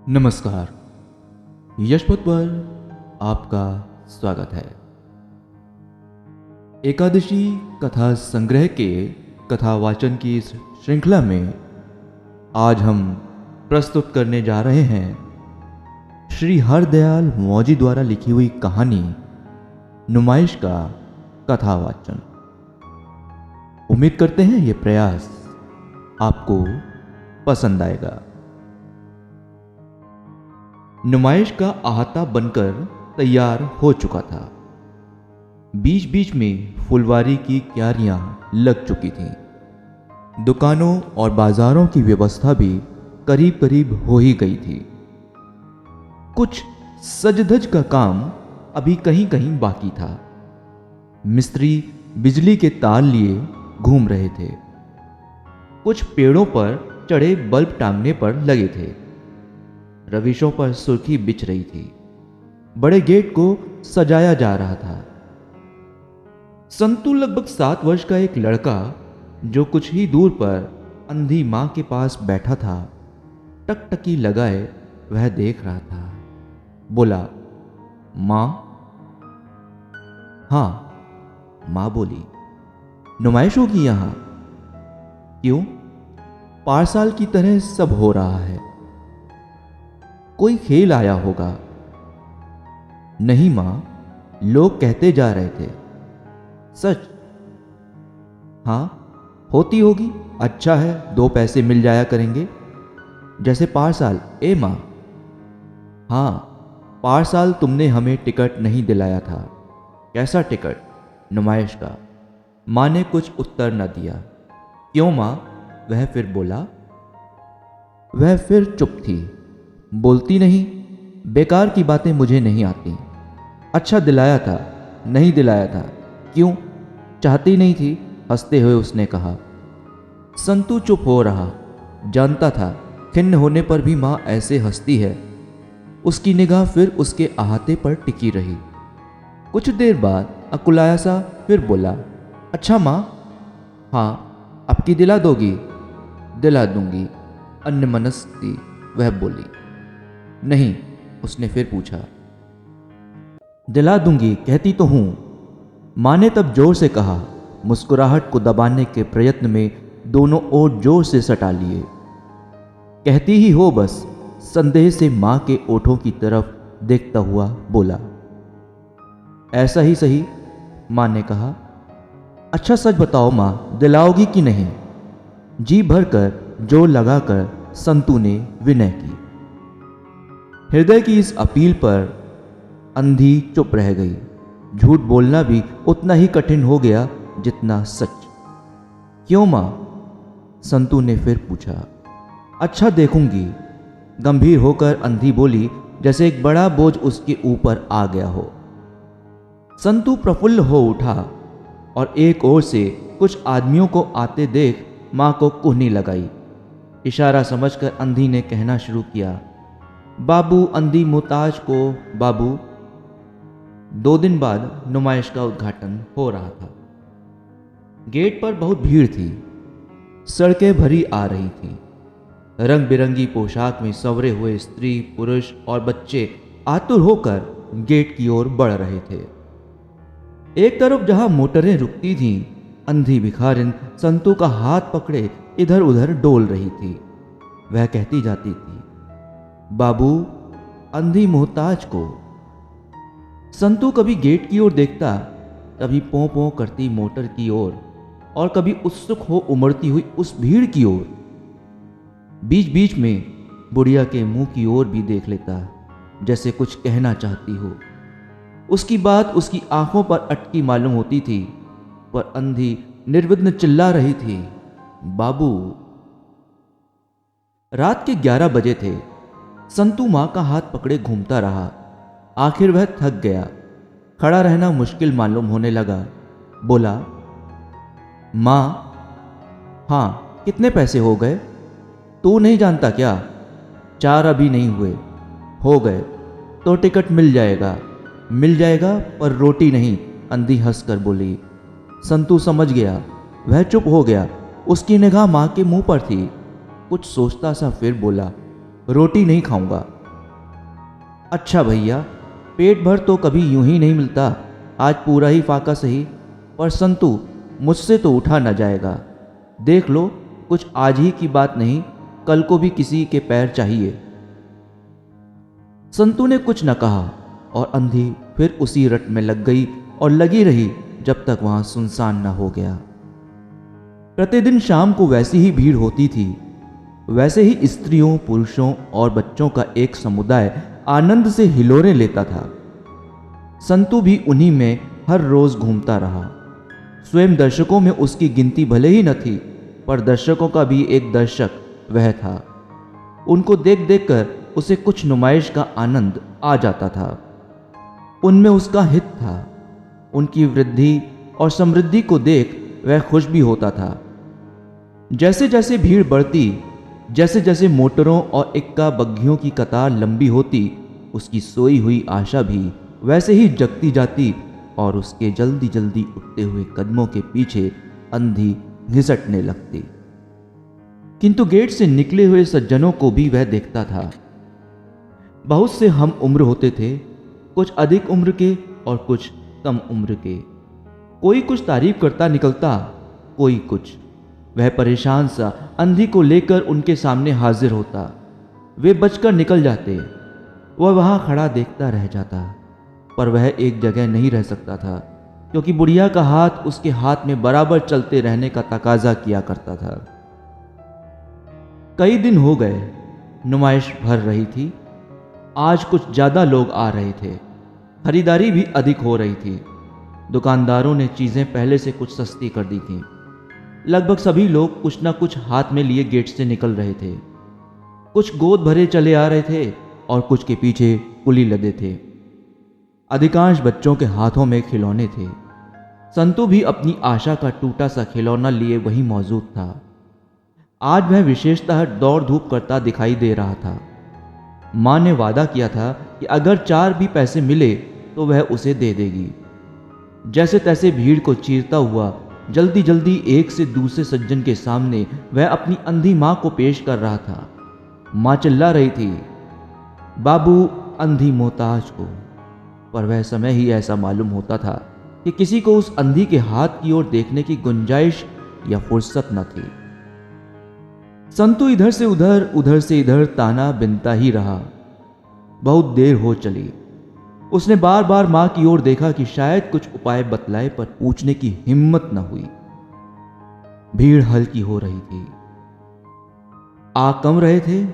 नमस्कार। यशपथ पर आपका स्वागत है। एकादशी कथा संग्रह के कथा वाचन की इस श्रृंखला में आज हम प्रस्तुत करने जा रहे हैं श्री हरदयाल मौजी द्वारा लिखी हुई कहानी नुमाइश का कथा वाचन। उम्मीद करते हैं ये प्रयास आपको पसंद आएगा। नुमाइश का अहाता बनकर तैयार हो चुका था। बीच बीच में फुलवारी की क्यारियां लग चुकी थीं। दुकानों और बाजारों की व्यवस्था भी करीब करीब हो ही गई थी। कुछ सजधज का काम अभी कहीं कहीं बाकी था। मिस्त्री बिजली के तार लिए घूम रहे थे। कुछ पेड़ों पर चढ़े बल्ब टांगने पर लगे थे। रविशों पर सुर्खी बिछ रही थी। बड़े गेट को सजाया जा रहा था। संतू लगभग 7 वर्ष का एक लड़का जो कुछ ही दूर पर अंधी मां के पास बैठा था, टकटकी लगाए वह देख रहा था। बोला, मां? हां, मां बोली। नुमाइश होगी यहां? क्यों? पारसाल की तरह सब हो रहा है। कोई खेल आया होगा। नहीं मां, लोग कहते जा रहे थे। सच? हां, होती होगी। अच्छा है, 2 पैसे मिल जाया करेंगे, जैसे पारसाल। ए मां? हां, पारसाल तुमने हमें टिकट नहीं दिलाया था। कैसा टिकट? नुमाइश का। मां ने कुछ उत्तर न दिया। क्यों मां? वह फिर बोला। वह फिर चुप थी, बोलती नहीं। बेकार की बातें मुझे नहीं आती। अच्छा, दिलाया था? नहीं दिलाया था। क्यों? चाहती नहीं थी, हंसते हुए उसने कहा। संतू चुप हो रहा। जानता था खिन्न होने पर भी मां ऐसे हंसती है। उसकी निगाह फिर उसके अहाते पर टिकी रही। कुछ देर बाद अकुलाया सा फिर बोला, अच्छा मां? हां, अब की दिला दोगी? दिला दूंगी, अन्यमनस्क वह बोली। नहीं, उसने फिर पूछा। दिला दूंगी कहती तो हूं। मां ने तब जोर से कहा। मुस्कुराहट को दबाने के प्रयत्न में दोनों ओर जोर से सटा लिए। कहती ही हो बस, संदेह से मां के ओठों की तरफ देखता हुआ बोला। ऐसा ही सही, मां ने कहा। अच्छा सच बताओ मां, दिलाओगी कि नहीं? जी भरकर जोर लगाकर संतू ने विनय की। हृदय की इस अपील पर अंधी चुप रह गई। झूठ बोलना भी उतना ही कठिन हो गया जितना सच। क्यों मां? संतू ने फिर पूछा। अच्छा देखूंगी, गंभीर होकर अंधी बोली, जैसे एक बड़ा बोझ उसके ऊपर आ गया हो। संतू प्रफुल्ल हो उठा और एक ओर से कुछ आदमियों को आते देख मां को कुहनी लगाई। इशारा समझकर अंधी ने कहना शुरू किया, बाबू अंधी मुताज को बाबू। 2 दिन बाद नुमाइश का उद्घाटन हो रहा था। गेट पर बहुत भीड़ थी। सड़कें भरी आ रही थीं। रंग बिरंगी पोशाक में संवरे हुए स्त्री, पुरुष और बच्चे आतुर होकर गेट की ओर बढ़ रहे थे। एक तरफ जहां मोटरें रुकती थीं, अंधी भिखारिन संतू का हाथ पकड़े इधर उधर डोल रही थी। वह कहती जाती थी, बाबू अंधी मोहताज को। संतू कभी गेट की ओर देखता, कभी पों पों करती मोटर की ओर, और कभी उत्सुक हो उमड़ती हुई उस भीड़ की ओर। बीच बीच में बुढ़िया के मुंह की ओर भी देख लेता, जैसे कुछ कहना चाहती हो। उसकी बात उसकी आंखों पर अटकी मालूम होती थी, पर अंधी निर्विघ्न चिल्ला रही थी, बाबू। रात के 11 बजे थे। संतू मां का हाथ पकड़े घूमता रहा। आखिर वह थक गया। खड़ा रहना मुश्किल मालूम होने लगा। बोला, मां? हां, कितने पैसे हो गए? तू नहीं जानता क्या? 4 अभी नहीं हुए। हो गए तो टिकट मिल जाएगा। मिल जाएगा पर रोटी नहीं, अंधी हंसकर बोली। संतू समझ गया। वह चुप हो गया। उसकी निगाह मां के मुंह पर थी। कुछ सोचता सा फिर बोला, रोटी नहीं खाऊंगा, अच्छा भैया, पेट भर तो कभी यूं ही नहीं मिलता, आज पूरा ही फाका सही, पर संतु मुझसे तो उठा न जाएगा। देख लो, कुछ आज ही की बात नहीं, कल को भी किसी के पैर चाहिए। संतु ने कुछ न कहा और अंधी फिर उसी रट में लग गई और लगी रही जब तक वहां सुनसान न हो गया। प्रतिदिन शाम को वैसी ही भीड़ होती थी। वैसे ही स्त्रियों, पुरुषों और बच्चों का एक समुदाय आनंद से हिलोरे लेता था। संतु भी उन्हीं में हर रोज घूमता रहा। स्वयं दर्शकों में उसकी गिनती भले ही न थी, पर दर्शकों का भी एक दर्शक वह था। उनको देख देख कर उसे कुछ नुमाइश का आनंद आ जाता था। उनमें उसका हित था। उनकी वृद्धि और समृद्धि को देख वह खुश भी होता था। जैसे जैसे भीड़ बढ़ती, जैसे जैसे मोटरों और इक्का बग्घियों की कतार लंबी होती, उसकी सोई हुई आशा भी वैसे ही जगती जाती और उसके जल्दी जल्दी उठते हुए कदमों के पीछे अंधी घिसटने लगती। किंतु गेट से निकले हुए सज्जनों को भी वह देखता था। बहुत से हम उम्र होते थे, कुछ अधिक उम्र के और कुछ कम उम्र के। कोई कुछ तारीफ करता निकलता, कोई कुछ। वह परेशान सा अंधी को लेकर उनके सामने हाजिर होता। वे बचकर निकल जाते। वह वहां खड़ा देखता रह जाता, पर वह एक जगह नहीं रह सकता था, क्योंकि बुढ़िया का हाथ उसके हाथ में बराबर चलते रहने का तकाजा किया करता था। कई दिन हो गए, नुमाइश भर रही थी। आज कुछ ज्यादा लोग आ रहे थे। खरीदारी भी अधिक हो रही थी। दुकानदारों ने चीजें पहले से कुछ सस्ती कर दी थी। लगभग सभी लोग कुछ ना कुछ हाथ में लिए गेट से निकल रहे थे। कुछ गोद भरे चले आ रहे थे और कुछ के पीछे कुली लदे थे। अधिकांश बच्चों के हाथों में खिलौने थे। संतु भी अपनी आशा का टूटा सा खिलौना लिए वहीं मौजूद था। आज वह विशेषतः दौड़ धूप करता दिखाई दे रहा था। मां ने वादा किया था कि अगर 4 भी पैसे मिले तो वह उसे दे देगी। जैसे तैसे भीड़ को चीरता हुआ जल्दी जल्दी एक से दूसरे सज्जन के सामने वह अपनी अंधी मां को पेश कर रहा था। मां चिल्ला रही थी, बाबू अंधी मोहताज को। पर वह समय ही ऐसा मालूम होता था कि किसी को उस अंधी के हाथ की ओर देखने की गुंजाइश या फुर्सत न थी। संतु इधर से उधर, उधर से इधर ताना बिनता ही रहा। बहुत देर हो चली। उसने बार बार मां की ओर देखा कि शायद कुछ उपाय बतलाए, पर पूछने की हिम्मत न हुई। भीड़ हल्की हो रही थी। आ कम रहे थे,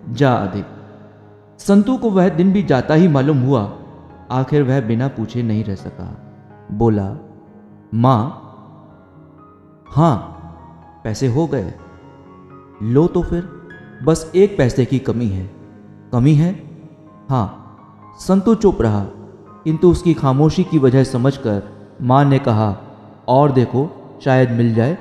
जा अधिक। संतु को वह दिन भी जाता ही मालूम हुआ। आखिर वह बिना पूछे नहीं रह सका। बोला, मां, हां, पैसे हो गए। लो तो फिर, बस 1 पैसे की कमी है। कमी है? हां। संतु चुप रहा, किंतु उसकी खामोशी की वजह समझकर मां ने कहा, और देखो, शायद मिल जाए।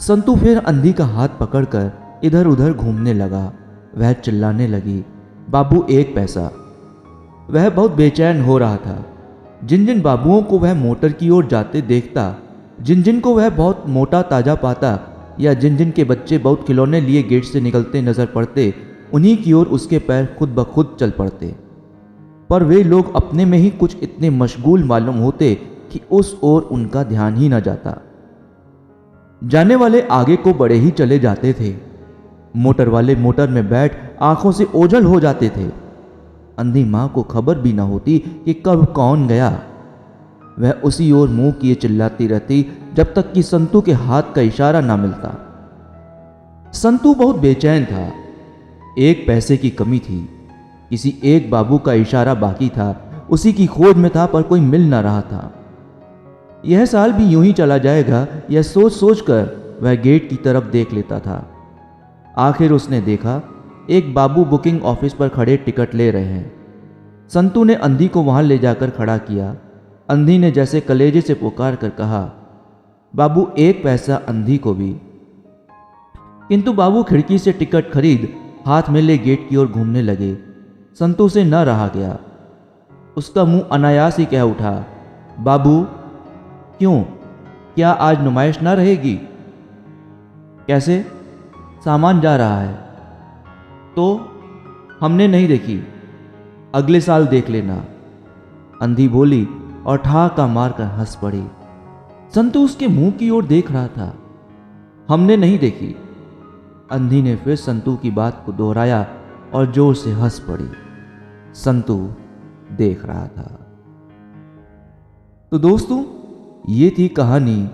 संतु फिर अंधी का हाथ पकड़कर इधर उधर घूमने लगा। वह चिल्लाने लगी, बाबू 1 पैसा। वह बहुत बेचैन हो रहा था। जिन जिन बाबुओं को वह मोटर की ओर जाते देखता, जिन जिन को वह बहुत मोटा ताजा पाता, या जिन जिन के बच्चे बहुत खिलौने लिए गेट से निकलते नजर पड़ते, उन्हीं की ओर उसके पैर खुद ब खुद चल पड़ते। पर वे लोग अपने में ही कुछ इतने मशगूल मालूम होते कि उस ओर उनका ध्यान ही न जाता। जाने वाले आगे को बढ़े ही चले जाते थे। मोटर वाले मोटर में बैठ आंखों से ओझल हो जाते थे। अंधी मां को खबर भी न होती कि कब कौन गया। वह उसी ओर मुंह किए चिल्लाती रहती जब तक कि संतु के हाथ का इशारा ना मिलता। संतु बहुत बेचैन था। 1 पैसे की कमी थी। किसी एक बाबू का इशारा बाकी था। उसी की खोज में था, पर कोई मिल ना रहा था। यह साल भी यूं ही चला जाएगा, यह सोच सोच कर वह गेट की तरफ देख लेता था। आखिर उसने देखा, एक बाबू बुकिंग ऑफिस पर खड़े टिकट ले रहे हैं। संतु ने अंधी को वहां ले जाकर खड़ा किया। अंधी ने जैसे कलेजे से पुकार कर कहा, बाबू 1 पैसा अंधी को भी। किंतु बाबू खिड़की से टिकट खरीद हाथ में ले गेट की ओर घूमने लगे। संतु से न रहा गया। उसका मुंह अनायास ही कह उठा, बाबू क्यों, क्या आज नुमाइश ना रहेगी? कैसे? सामान जा रहा है। तो हमने नहीं देखी। अगले साल देख लेना। अंधी बोली और ठहाका मारकर हंस पड़ी। संतू उसके मुंह की ओर देख रहा था। हमने नहीं देखी। अंधी ने फिर संतू की बात को दोहराया और जोर से हंस पड़ी। संतू देख रहा था। तो दोस्तों, ये थी कहानी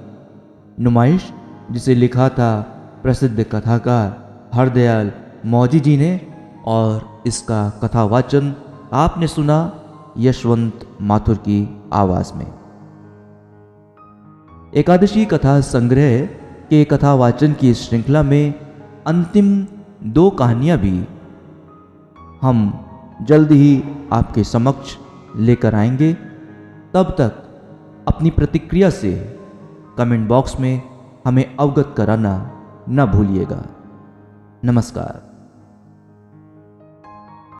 नुमाइश, जिसे लिखा था प्रसिद्ध कथाकार हरदयाल मौजी जी ने, और इसका कथावाचन आपने सुना यशवंत माथुर की आवाज में। एकादशी कथा संग्रह के कथावाचन की इस श्रृंखला में अंतिम 2 कहानियां भी हम जल्द ही आपके समक्ष लेकर आएंगे। तब तक अपनी प्रतिक्रिया से कमेंट बॉक्स में हमें अवगत कराना न भूलिएगा। नमस्कार।